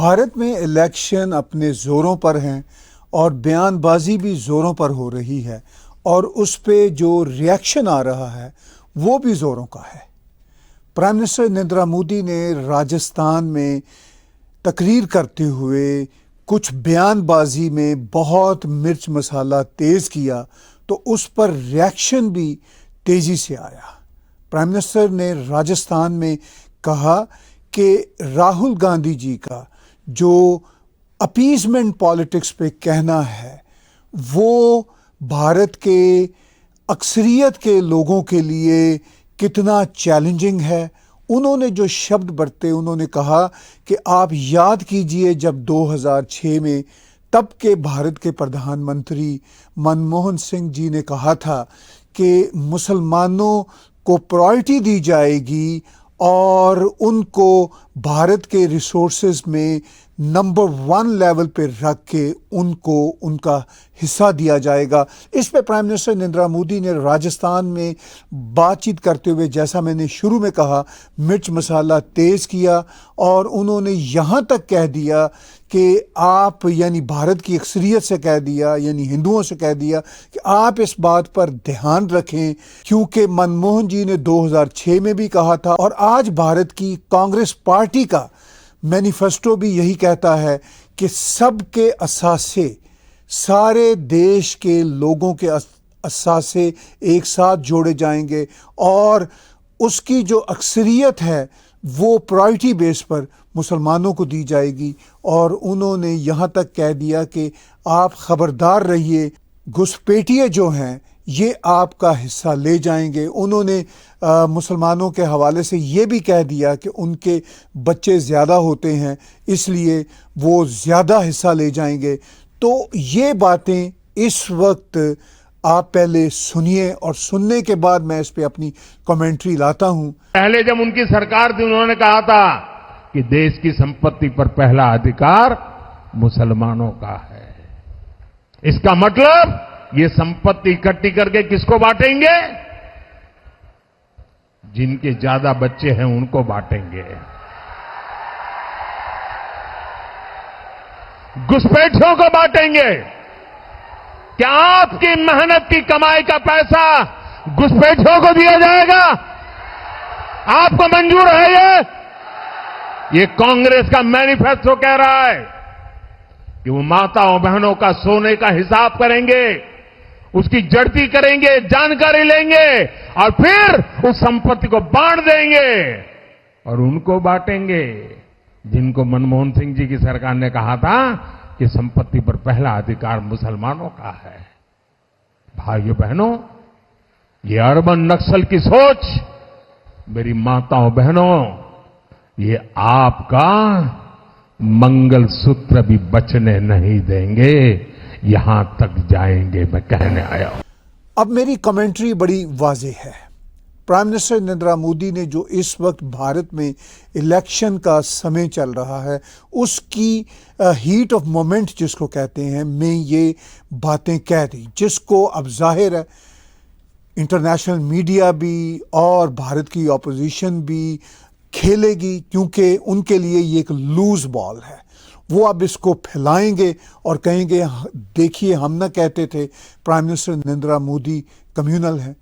भारत में इलेक्शन अपने ज़ोरों पर हैं और बयानबाजी भी ज़ोरों पर हो रही है और उस पे जो रिएक्शन आ रहा है वो भी ज़ोरों का है। प्राइम मिनिस्टर नरेंद्र मोदी ने राजस्थान में तकरीर करते हुए कुछ बयानबाजी में बहुत मिर्च मसाला तेज़ किया तो उस पर रिएक्शन भी तेज़ी से आया। प्राइम मिनिस्टर ने राजस्थान में कहा कि राहुल गांधी जी का जो अपीजमेंट पॉलिटिक्स पे कहना है वो भारत के अक्सरियत के लोगों के लिए कितना चैलेंजिंग है। उन्होंने जो शब्द बरते, उन्होंने कहा कि आप याद कीजिए जब 2006 में तब के भारत के प्रधानमंत्री मनमोहन सिंह जी ने कहा था कि मुसलमानों को प्रायोरिटी दी जाएगी और उनको भारत के रिसोर्सेज में नंबर 1 लेवल पे रख के उनको उनका हिस्सा दिया जाएगा। इस पे प्राइम मिनिस्टर नरेंद्र मोदी ने राजस्थान में बातचीत करते हुए, जैसा मैंने शुरू में कहा, मिर्च मसाला तेज़ किया और उन्होंने यहाँ तक कह दिया कि आप यानी भारत की अक्सरियत से कह दिया, यानी हिंदुओं से कह दिया कि आप इस बात पर ध्यान रखें क्योंकि मनमोहन जी ने 2006 में भी कहा था और आज भारत की कांग्रेस पार्टी का मैनिफेस्टो भी यही कहता है कि सबके असासे, सारे देश के लोगों के असासे एक साथ जोड़े जाएंगे और उसकी जो अक्सरियत है वो प्रायोरिटी बेस पर मुसलमानों को दी जाएगी। और उन्होंने यहाँ तक कह दिया कि आप खबरदार रहिए, घुसपैठिए जो हैं ये आपका हिस्सा ले जाएंगे। उन्होंने मुसलमानों के हवाले से ये भी कह दिया कि उनके बच्चे ज़्यादा होते हैं इसलिए वो ज़्यादा हिस्सा ले जाएंगे। तो ये बातें इस वक्त आप पहले सुनिए और सुनने के बाद मैं इस पे अपनी कमेंट्री लाता हूं। पहले जब उनकी सरकार थी उन्होंने कहा था कि देश की संपत्ति पर पहला अधिकार मुसलमानों का है। इसका मतलब ये संपत्ति इकट्ठी करके किसको बांटेंगे? जिनके ज्यादा बच्चे हैं उनको बांटेंगे। घुसपैठियों को बांटेंगे। क्या आपकी मेहनत की कमाई का पैसा घुसपैठियों को दिया जाएगा? आपको मंजूर है ये कांग्रेस का मैनिफेस्टो कह रहा है कि वो माताओं बहनों का सोने का हिसाब करेंगे, उसकी जड़ती करेंगे, जानकारी लेंगे और फिर उस संपत्ति को बांट देंगे और उनको बांटेंगे जिनको मनमोहन सिंह जी की सरकार ने कहा था कि संपत्ति पर पहला अधिकार मुसलमानों का है। भाइयों बहनों, ये अर्बन नक्सल की सोच, मेरी माताओं बहनों, ये आपका मंगलसूत्र भी बचने नहीं देंगे, यहां तक जाएंगे, मैं कहने आया हूं। अब मेरी कमेंट्री बड़ी वाज़ेह है। प्राइम मिनिस्टर नरेंद्र मोदी ने जो इस वक्त भारत में इलेक्शन का समय चल रहा है उसकी हीट ऑफ मोमेंट जिसको कहते हैं, में ये बातें कह दी, जिसको अब जाहिर है इंटरनेशनल मीडिया भी और भारत की ऑपोजिशन भी खेलेगी क्योंकि उनके लिए ये एक लूज बॉल है। वो अब इसको फैलाएंगे और कहेंगे देखिए हम ना कहते थे prime minister Narendra Modi communal हैं।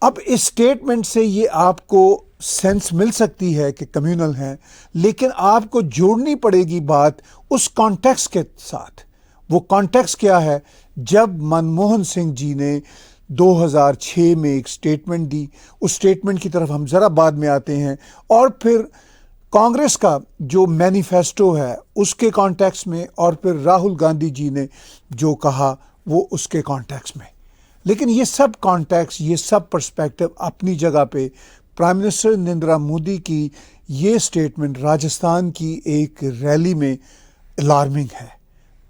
अब इस स्टेटमेंट से ये आपको सेंस मिल सकती है कि कम्युनल हैं, लेकिन आपको जोड़नी पड़ेगी बात उस कॉन्टेक्स्ट के साथ। वो कॉन्टेक्स्ट क्या है? जब मनमोहन सिंह जी ने 2006 में एक स्टेटमेंट दी, उस स्टेटमेंट की तरफ हम ज़रा बाद में आते हैं, और फिर कांग्रेस का जो मैनिफेस्टो है उसके कॉन्टेक्स्ट में, और फिर राहुल गांधी जी ने जो कहा वो उसके कॉन्टेक्स्ट में। लेकिन ये सब कॉन्टेक्स्ट, ये सब पर्सपेक्टिव अपनी जगह पे प्राइम मिनिस्टर नरेंद्र मोदी की ये स्टेटमेंट राजस्थान की एक रैली में अलार्मिंग है,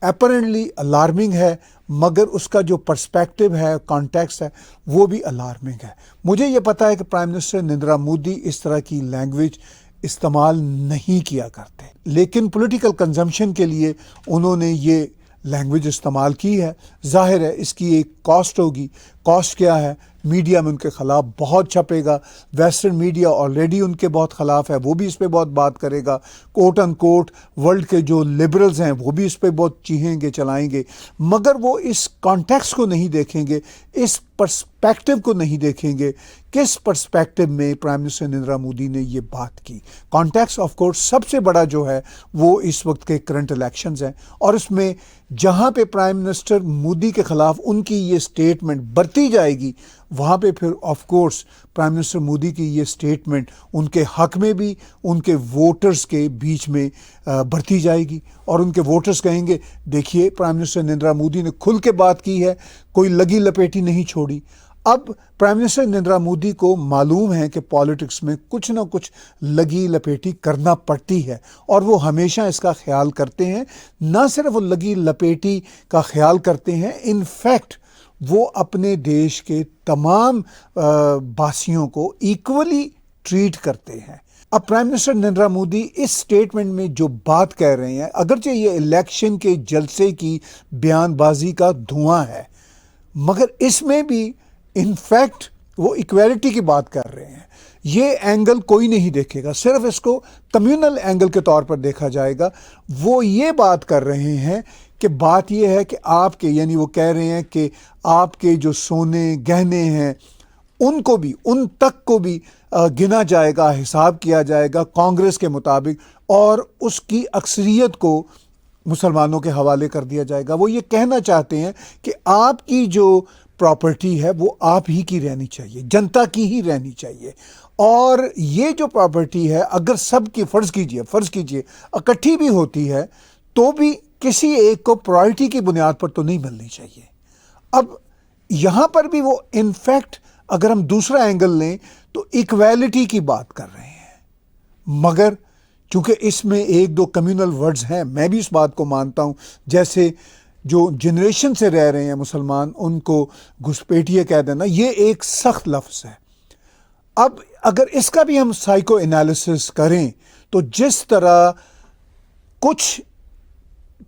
अपरेंटली अलार्मिंग है, मगर उसका जो पर्सपेक्टिव है, कॉन्टेक्स्ट है, वो भी अलार्मिंग है। मुझे ये पता है कि प्राइम मिनिस्टर नरेंद्र मोदी इस तरह की लैंग्वेज इस्तेमाल नहीं किया करते, लेकिन पॉलिटिकल कंजम्पशन के लिए उन्होंने ये लैंग्वेज इस्तेमाल की है। जाहिर है इसकी एक कॉस्ट होगी। कॉस्ट क्या है? मीडिया में उनके खिलाफ बहुत छपेगा, वेस्टर्न मीडिया ऑलरेडी उनके बहुत खिलाफ है, वो भी इस पे बहुत बात करेगा, कोट अन कोट वर्ल्ड के जो लिबरल्स हैं वो भी इस पे बहुत चीखेंगे चलाएंगे, मगर वो इस कॉन्टेक्स्ट को नहीं देखेंगे, इस पर्सपेक्टिव को नहीं देखेंगे, किस पर्सपेक्टिव में प्राइम मिनिस्टर नरेंद्र मोदी ने ये बात की। कॉन्टेक्स्ट ऑफ कोर्स सबसे बड़ा जो है वो इस वक्त के करंट इलेक्शंस हैं, और इसमें जहां पे प्राइम मिनिस्टर मोदी के खिलाफ उनकी ये स्टेटमेंट बरती जाएगी, वहां पे फिर of course prime minister Modi की ये स्टेटमेंट उनके हक में भी उनके वोटर्स के बीच में बरती जाएगी, और उनके वोटर्स कहेंगे देखिए प्राइम मिनिस्टर नरेंद्र मोदी ने खुल के बात की है, कोई लगी लपेटी नहीं छोड़ी। अब प्राइम मिनिस्टर नरेंद्र मोदी को मालूम है कि पॉलिटिक्स में कुछ ना कुछ लगी लपेटी करना पड़ती है, और वो हमेशा इसका ख्याल करते हैं। ना सिर्फ वो लगी लपेटी का ख्याल करते हैं, इनफैक्ट वो अपने देश के तमाम वासियों को इक्वली ट्रीट करते हैं। अब प्राइम मिनिस्टर नरेंद्र मोदी इस स्टेटमेंट में जो बात कह रहे हैं, अगरचे ये इलेक्शन के जलसे की बयानबाजी का धुआं है, मगर इसमें भी इनफैक्ट वो इक्वालिटी की बात कर रहे हैं। ये एंगल कोई नहीं देखेगा, सिर्फ इसको कम्युनल एंगल के तौर पर देखा जाएगा। वो ये बात कर रहे हैं कि बात ये है कि आपके, यानी वो कह रहे हैं कि आपके जो सोने गहने हैं उनको भी, उन तक को भी गिना जाएगा, हिसाब किया जाएगा कांग्रेस के मुताबिक, और उसकी अक्सरियत को मुसलमानों के हवाले कर दिया जाएगा। वो ये कहना चाहते हैं कि आपकी जो प्रॉपर्टी है वो आप ही की रहनी चाहिए, जनता की ही रहनी चाहिए, और ये जो प्रॉपर्टी है अगर सबकी फर्ज कीजिए इकट्ठी भी होती है तो भी किसी एक को प्रायोरिटी की बुनियाद पर तो नहीं मिलनी चाहिए। अब यहां पर भी वो इनफैक्ट अगर हम दूसरा एंगल लें तो इक्वालिटी की बात कर रहे हैं, मगर चूंकि इसमें एक दो कम्युनल वर्ड्स हैं, मैं भी इस बात को मानता हूं, जैसे जो जनरेशन से रह रहे हैं मुसलमान उनको घुसपैठिए कह देना, ये एक सख्त लफ्ज़ है। अब अगर इसका भी हम साइको एनालिसिस करें तो जिस तरह कुछ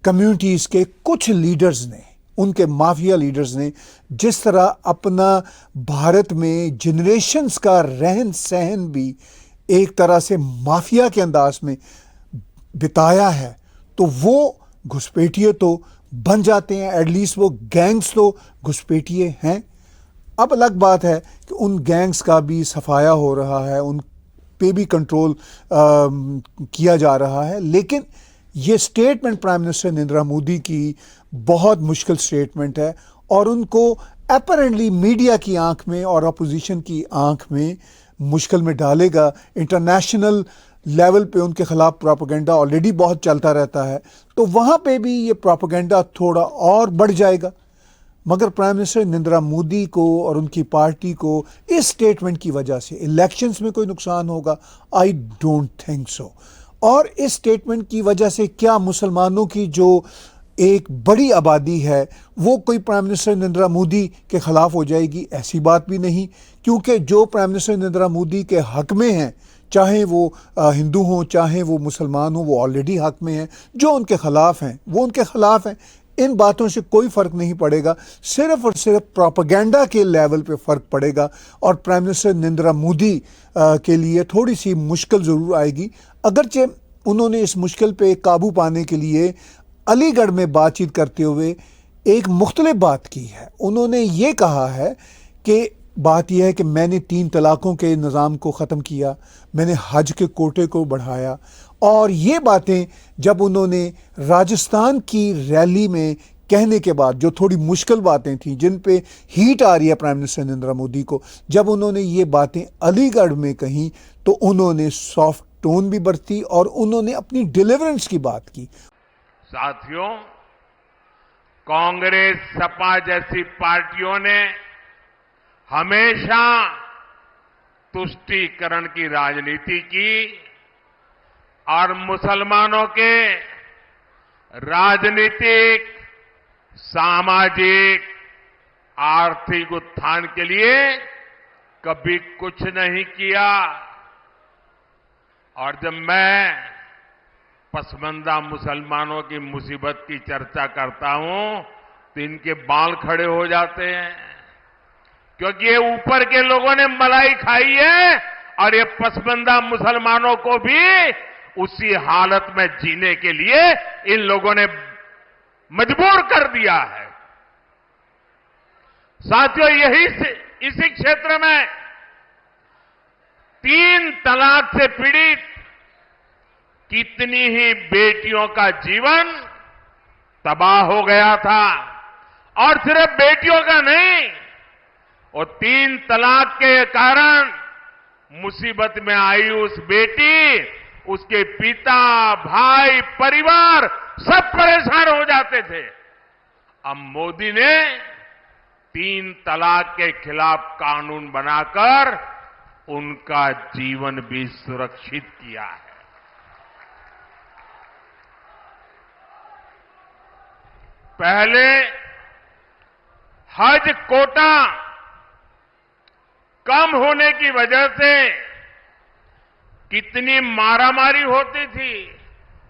कम्युनिटीज़ के कुछ लीडर्स ने, उनके माफिया लीडर्स ने जिस तरह अपना भारत में जनरेशन्स का रहन सहन भी एक तरह से माफिया के अंदाज में बिताया है, तो वो घुसपैठिए तो बन जाते हैं, एटलीस्ट वो गैंग्स तो घुसपैठिए हैं। अब अलग बात है कि उन गैंग्स का भी सफाया हो रहा है, उन पे भी कंट्रोल किया जा रहा है, लेकिन ये statement prime minister Narendra Modi की बहुत मुश्किल स्टेटमेंट है, और उनको अपरेंटली मीडिया की आंख में और अपोजिशन की आंख में मुश्किल में डालेगा। इंटरनेशनल लेवल पे उनके खिलाफ प्रोपेगेंडा ऑलरेडी बहुत चलता रहता है, तो वहाँ पे भी ये प्रोपेगेंडा थोड़ा और बढ़ जाएगा। मगर प्राइम मिनिस्टर नरेंद्र मोदी को और उनकी पार्टी को इस स्टेटमेंट की वजह से इलेक्शंस में कोई नुकसान होगा? I don't think so. और इस स्टेटमेंट की वजह से क्या मुसलमानों की जो एक बड़ी आबादी है वो कोई प्राइम मिनिस्टर नरेंद्र मोदी के खिलाफ हो जाएगी? ऐसी बात भी नहीं, क्योंकि जो प्राइम मिनिस्टर नरेंद्र मोदी के हक में हैं, चाहे वो हिंदू हों चाहे वो मुसलमान हों, वो ऑलरेडी हक में हैं। जो उनके खिलाफ हैं वो उनके खिलाफ हैं, इन बातों से कोई फ़र्क नहीं पड़ेगा, सिर्फ और सिर्फ प्रोपेगेंडा के लेवल पे फ़र्क पड़ेगा। और प्राइम मिनिस्टर नरेंद्र मोदी के लिए थोड़ी सी मुश्किल ज़रूर आएगी, अगरचे उन्होंने इस मुश्किल पे काबू पाने के लिए अलीगढ़ में बातचीत करते हुए एक मुख्तलिफ बात की है। उन्होंने ये कहा है कि बात यह है कि मैंने 3 तलाक़ों के निज़ाम को ख़त्म किया, मैंने हज के कोटे को बढ़ाया, और ये बातें जब उन्होंने राजस्थान की रैली में कहने के बाद, जो थोड़ी मुश्किल बातें थी जिन पे हीट आ रही है प्राइम मिनिस्टर नरेंद्र मोदी को, जब उन्होंने ये बातें अलीगढ़ में कहीं तो उन्होंने सॉफ्ट टोन भी बरती और उन्होंने अपनी डिलीवरेंस की बात की। साथियों, कांग्रेस सपा जैसी पार्टियों ने हमेशा तुष्टीकरण की राजनीति की और मुसलमानों के राजनीतिक, सामाजिक, आर्थिक उत्थान के लिए कभी कुछ नहीं किया। और जब मैं पसमानदा मुसलमानों की मुसीबत की चर्चा करता हूं तो इनके बाल खड़े हो जाते हैं, क्योंकि ये ऊपर के लोगों ने मलाई खाई है और ये पसमंदा मुसलमानों को भी उसी हालत में जीने के लिए इन लोगों ने मजबूर कर दिया है। साथियों, इसी क्षेत्र में 3 तलाक से पीड़ित कितनी ही बेटियों का जीवन तबाह हो गया था। और सिर्फ बेटियों का नहीं, और 3 तलाक के कारण मुसीबत में आई उस बेटी, उसके पिता, भाई, परिवार सब परेशान हो जाते थे। अब मोदी ने 3 तलाक के खिलाफ कानून बनाकर उनका जीवन भी सुरक्षित किया है। पहले हज कोटा कम होने की वजह से कितनी मारामारी होती थी,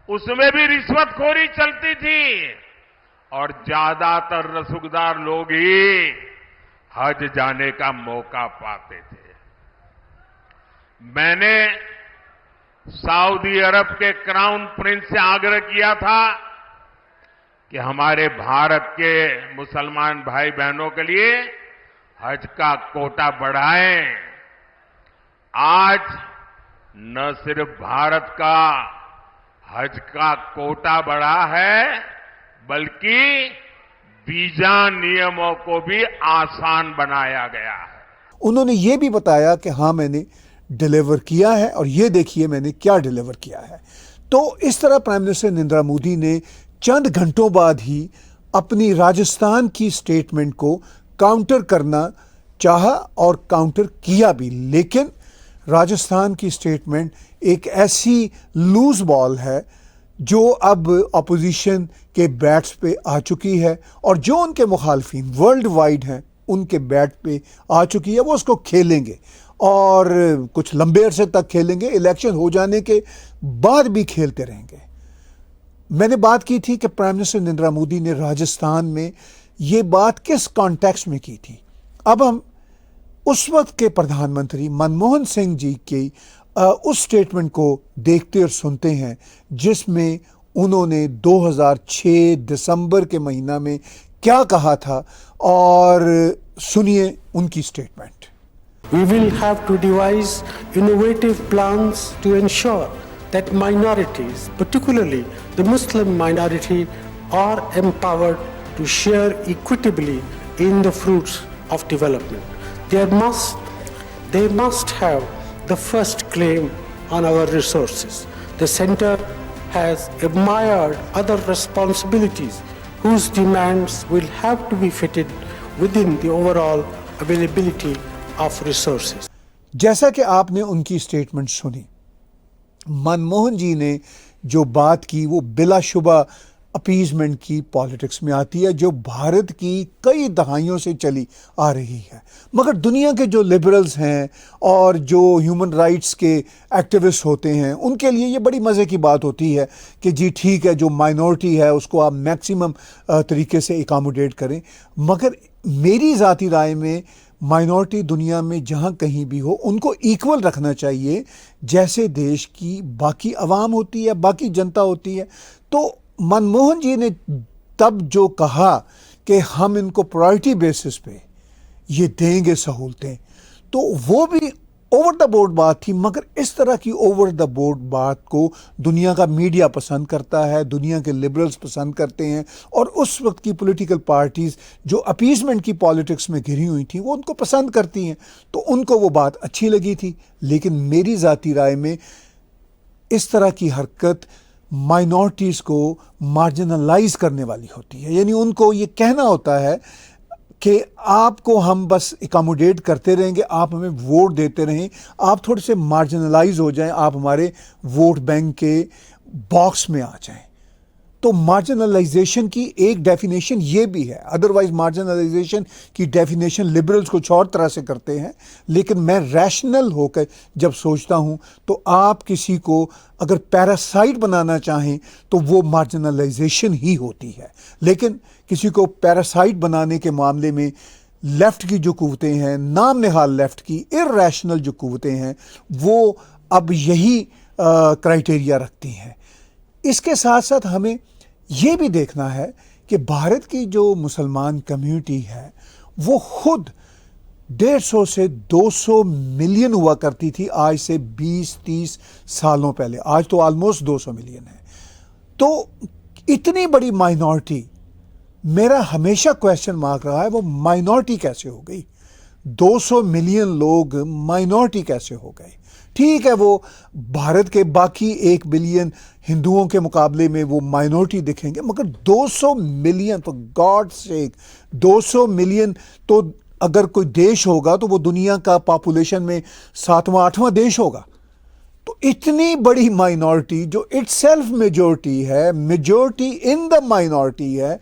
उसमें भी रिश्वतखोरी चलती थी और ज्यादातर रसूखदार लोग ही हज जाने का मौका पाते थे। मैंने सऊदी अरब के क्राउन प्रिंस से आग्रह किया था कि हमारे भारत के मुसलमान भाई बहनों के लिए हज का कोटा बढ़ाएं। आज न सिर्फ भारत का हज का कोटा बढ़ा है, बल्कि वीजा नियमों को भी आसान बनाया गया है। उन्होंने ये भी बताया कि हाँ, मैंने डिलीवर किया है और ये देखिए मैंने क्या डिलीवर किया है। तो इस तरह प्राइम मिनिस्टर नरेंद्र मोदी ने चंद घंटों बाद ही अपनी राजस्थान की स्टेटमेंट को काउंटर करना चाहा और काउंटर किया भी। लेकिन राजस्थान की स्टेटमेंट एक ऐसी लूज बॉल है जो अब अपोजिशन के बैट्स पे आ चुकी है और जो उनके मुखालफिन वर्ल्ड वाइड हैं उनके बैट पे आ चुकी है। वो उसको खेलेंगे और कुछ लंबे अरसे तक खेलेंगे, इलेक्शन हो जाने के बाद भी खेलते रहेंगे। मैंने बात की थी कि प्राइम मिनिस्टर नरेंद्र मोदी ने राजस्थान में ये बात किस कॉन्टेक्स्ट में की थी। अब हम उस वक्त के प्रधानमंत्री मनमोहन सिंह जी की उस स्टेटमेंट को देखते और सुनते हैं जिसमें उन्होंने 2006 दिसंबर के महीना में क्या कहा था, और सुनिए उनकी statement. We will have to devise innovative plans to ensure that minorities, particularly the Muslim minority, are empowered to share equitably in the fruits of development. They must have the first claim on our resources. The Centre has admired other responsibilities whose demands will have to be fitted within the overall availability of resources. जैसा कि आपने उनकी statement सुनी, मनमोहन जी ने जो बात की वो बिलाशुबा अपीजमेंट की पॉलिटिक्स में आती है जो भारत की कई दहाइयों से चली आ रही है। मगर दुनिया के जो लिबरल्स हैं और जो ह्यूमन राइट्स के एक्टिविस्ट होते हैं उनके लिए ये बड़ी मज़े की बात होती है कि जी ठीक है, जो माइनॉरिटी है उसको आप मैक्सिमम तरीके से एकोमोडेट करें। मगर मेरी ज़ाती राय में माइनॉरिटी दुनिया में जहाँ कहीं भी हो उनको इक्वल रखना चाहिए जैसे देश की बाकी अवाम होती है, बाकी जनता होती है। तो मनमोहन जी ने तब जो कहा कि हम इनको प्रायोरिटी बेसिस पे ये देंगे सहूलतें, तो वो भी ओवर द बोर्ड बात थी। मगर इस तरह की ओवर द बोर्ड बात को दुनिया का मीडिया पसंद करता है, दुनिया के लिबरल्स पसंद करते हैं, और उस वक्त की पॉलिटिकल पार्टीज़ जो अपीजमेंट की पॉलिटिक्स में घिरी हुई थी वो उनको पसंद करती हैं, तो उनको वो बात अच्छी लगी थी। लेकिन मेरी ज़ाती राय में इस तरह की हरकत माइनॉरिटीज़ को मार्जिनलाइज करने वाली होती है। यानी उनको ये कहना होता है कि आपको हम बस एकोमोडेट करते रहेंगे, आप हमें वोट देते रहें, आप थोड़े से मार्जिनलाइज हो जाएं, आप हमारे वोट बैंक के बॉक्स में आ जाएं। तो मार्जिनलाइजेशन की एक डेफिनेशन ये भी है। अदरवाइज मार्जिनलाइजेशन की डेफिनेशन लिबरल्स कुछ और तरह से करते हैं, लेकिन मैं रैशनल होकर जब सोचता हूँ तो आप किसी को अगर पैरासाइट बनाना चाहें तो वो मार्जिनलाइजेशन ही होती है। लेकिन किसी को पैरासाइट बनाने के मामले में लेफ्ट की जो कुव्वतें हैं, नाम निहाल लेफ्ट की इर्रेशनल जो कुव्वतें हैं, वो अब यही क्राइटेरिया रखती हैं। इसके साथ साथ हमें ये भी देखना है कि भारत की जो मुसलमान कम्युनिटी है वो खुद 150 से 200 मिलियन हुआ करती थी आज से 20-30 सालों पहले। आज तो ऑलमोस्ट 200 मिलियन है। तो इतनी बड़ी माइनॉरिटी, मेरा हमेशा क्वेश्चन मार्क रहा है वो माइनॉरिटी कैसे हो गई। 200 मिलियन लोग माइनॉरिटी कैसे हो गए। ठीक है, वो भारत के बाकी 1 बिलियन हिंदुओं के मुकाबले में वो माइनॉरिटी दिखेंगे, मगर 200 million, for God sake 200 million तो अगर कोई देश होगा तो वो दुनिया का पॉपुलेशन में 7वां 8वां देश होगा। तो इतनी बड़ी माइनॉरिटी जो इटसेल्फ मेजॉरिटी है, मेजॉरिटी इन द माइनॉरिटी है,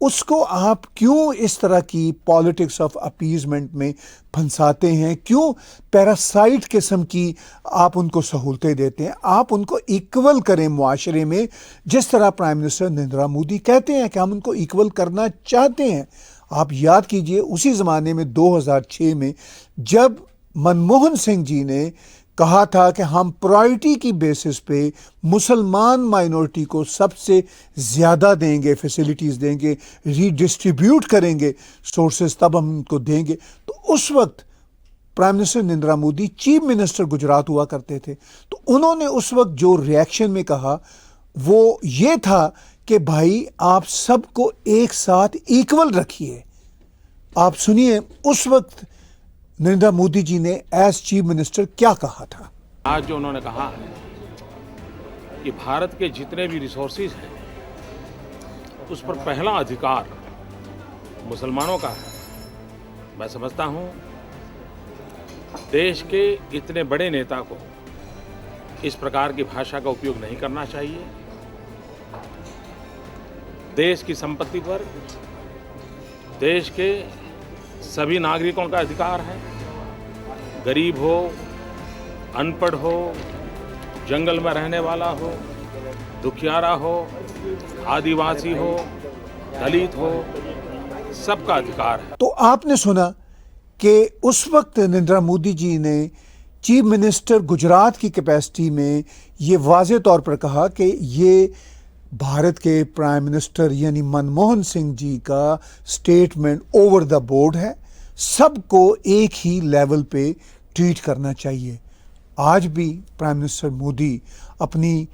उसको आप क्यों इस तरह की पॉलिटिक्स ऑफ अपीजमेंट में फंसाते हैं? क्यों पैरासाइट किस्म की आप उनको सहूलतें देते हैं? आप उनको इक्वल करें मुआशरे में, जिस तरह प्राइम मिनिस्टर नरेंद्र मोदी कहते हैं कि हम उनको इक्वल करना चाहते हैं। आप याद कीजिए उसी ज़माने में 2006 में जब मनमोहन सिंह जी ने कहा था कि हम प्रायोरिटी की बेसिस पे मुसलमान माइनॉरिटी को सबसे ज़्यादा देंगे, फैसिलिटीज़ देंगे, रीडिस्ट्रीब्यूट करेंगे सोर्सेज, तब हम उनको देंगे। तो उस वक्त prime minister Narendra Modi chief minister Gujarat हुआ करते थे। तो उन्होंने उस वक्त जो रिएक्शन में कहा वो ये था कि भाई आप सबको एक साथ इक्वल रखिए। आप सुनिए उस वक्त नरेंद्र मोदी जी ने एज चीफ मिनिस्टर क्या कहा था। आज जो उन्होंने कहा है कि भारत के जितने भी रिसोर्सेज हैं उस पर पहला अधिकार मुसलमानों का है। मैं समझता हूं देश के इतने बड़े नेता को इस प्रकार की भाषा का उपयोग नहीं करना चाहिए। देश की संपत्ति पर देश के सभी नागरिकों का अधिकार है। गरीब हो, अनपढ़ हो, जंगल में रहने वाला हो, दुखियारा हो, आदिवासी हो, दलित हो, सबका अधिकार है। तो आपने सुना कि उस वक्त नरेंद्र मोदी जी ने चीफ मिनिस्टर गुजरात की कैपेसिटी में ये वाज़े तौर पर कहा कि ये भारत के प्राइम मिनिस्टर यानी मनमोहन सिंह जी का स्टेटमेंट ओवर द बोर्ड है, सबको एक ही लेवल पे ट्रीट करना चाहिए। आज भी प्राइम मिनिस्टर मोदी अपनी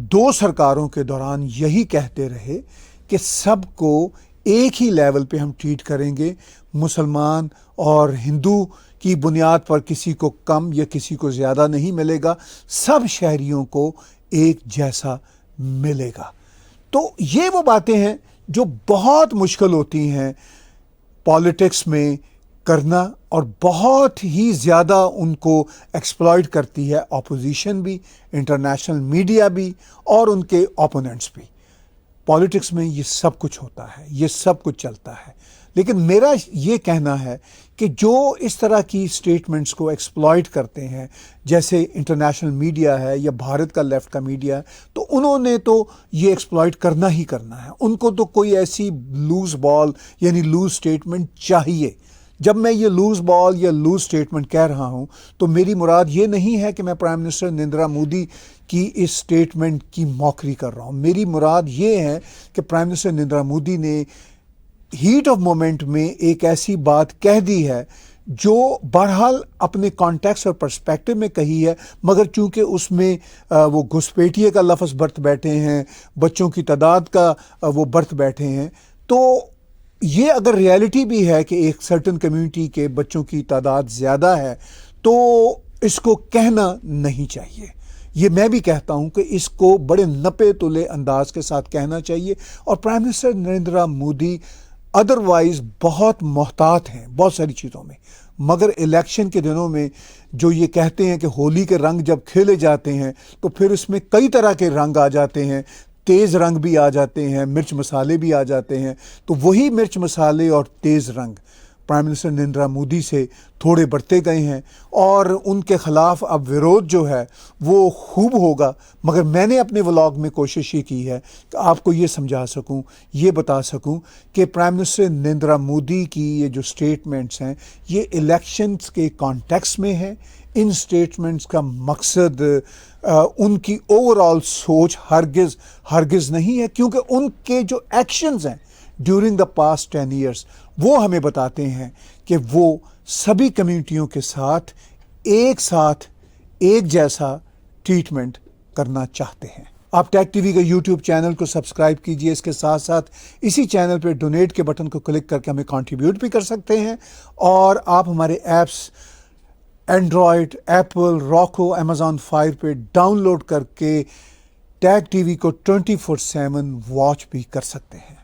2 सरकारों के दौरान यही कहते रहे कि सबको एक ही लेवल पे हम ट्रीट करेंगे। मुसलमान और हिंदू की बुनियाद पर किसी को कम या किसी को ज़्यादा नहीं मिलेगा, सब शहरियों को एक जैसा मिलेगा। तो ये वो बातें हैं जो बहुत मुश्किल होती हैं पॉलिटिक्स में करना, और बहुत ही ज़्यादा उनको एक्सप्लॉइट करती है ऑपोजिशन भी, इंटरनेशनल मीडिया भी और उनके ओपोनेंट्स भी। पॉलिटिक्स में ये सब कुछ होता है, ये सब कुछ चलता है। लेकिन मेरा ये कहना है कि जो इस तरह की स्टेटमेंट्स को एक्सप्लॉइट करते हैं, जैसे इंटरनेशनल मीडिया है या भारत का लेफ्ट का मीडिया है, तो उन्होंने तो ये एक्सप्लॉइट करना ही करना है। उनको तो कोई ऐसी लूज बॉल यानी लूज स्टेटमेंट चाहिए। जब मैं ये लूज बॉल या लूज स्टेटमेंट कह रहा हूँ तो मेरी मुराद ये नहीं है कि मैं प्राइम मिनिस्टर नरेंद्र मोदी की इस स्टेटमेंट की मौखरी कर रहा हूँ। मेरी मुराद ये है कि प्राइम मिनिस्टर नरेंद्र मोदी ने हीट ऑफ मोमेंट में एक ऐसी बात कह दी है जो बहरहाल अपने कॉन्टेक्स्ट और पर्सपेक्टिव में कही है, मगर चूंकि उसमें वो घुसपैठिए का लफ्ज़ बरत बैठे हैं, बच्चों की तादाद का वो बरत बैठे हैं, तो ये अगर रियलिटी भी है कि एक सर्टन कम्युनिटी के बच्चों की तादाद ज़्यादा है, तो इसको कहना नहीं चाहिए। ये मैं भी कहता हूं कि इसको बड़े नपे तुले अंदाज के साथ कहना चाहिए। और prime minister Narendra Modi otherwise बहुत मोहतात हैं बहुत सारी चीज़ों में, मगर इलेक्शन के दिनों में जो ये कहते हैं कि होली के रंग जब खेले जाते हैं तो फिर इसमें कई तरह के रंग आ जाते हैं, तेज़ रंग भी आ जाते हैं, मिर्च मसाले भी आ जाते हैं। तो वही मिर्च मसाले और तेज़ रंग प्राइम मिनिस्टर नरेंद्र मोदी से थोड़े बढ़ते गए हैं और उनके ख़िलाफ़ अब विरोध जो है वो खूब होगा। मगर मैंने अपने व्लॉग में कोशिश ये की है कि आपको ये समझा सकूं, ये बता सकूं कि प्राइम मिनिस्टर नरेंद्र मोदी की ये जो स्टेटमेंट्स हैं ये इलेक्शंस के कॉन्टेक्स्ट में है। इन स्टेटमेंट्स का मकसद उनकी ओवरऑल सोच हरगिज़ नहीं है, क्योंकि उनके जो एक्शंस हैं ड्यूरिंग द पास्ट 10 ईयर्स वो हमें बताते हैं कि वो सभी कम्युनिटियों के साथ एक जैसा ट्रीटमेंट करना चाहते हैं। आप टैग टीवी का यूट्यूब चैनल को सब्सक्राइब कीजिए। इसके साथ साथ इसी चैनल पर डोनेट के बटन को क्लिक करके हमें कंट्रीब्यूट भी कर सकते हैं। और आप हमारे apps Android, Apple, Roku, Amazon fire पे डाउनलोड करके टैग टीवी को 24/7 वॉच भी कर सकते हैं।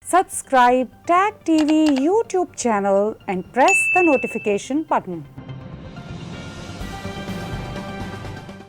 Subscribe Tag TV YouTube channel and press the notification button.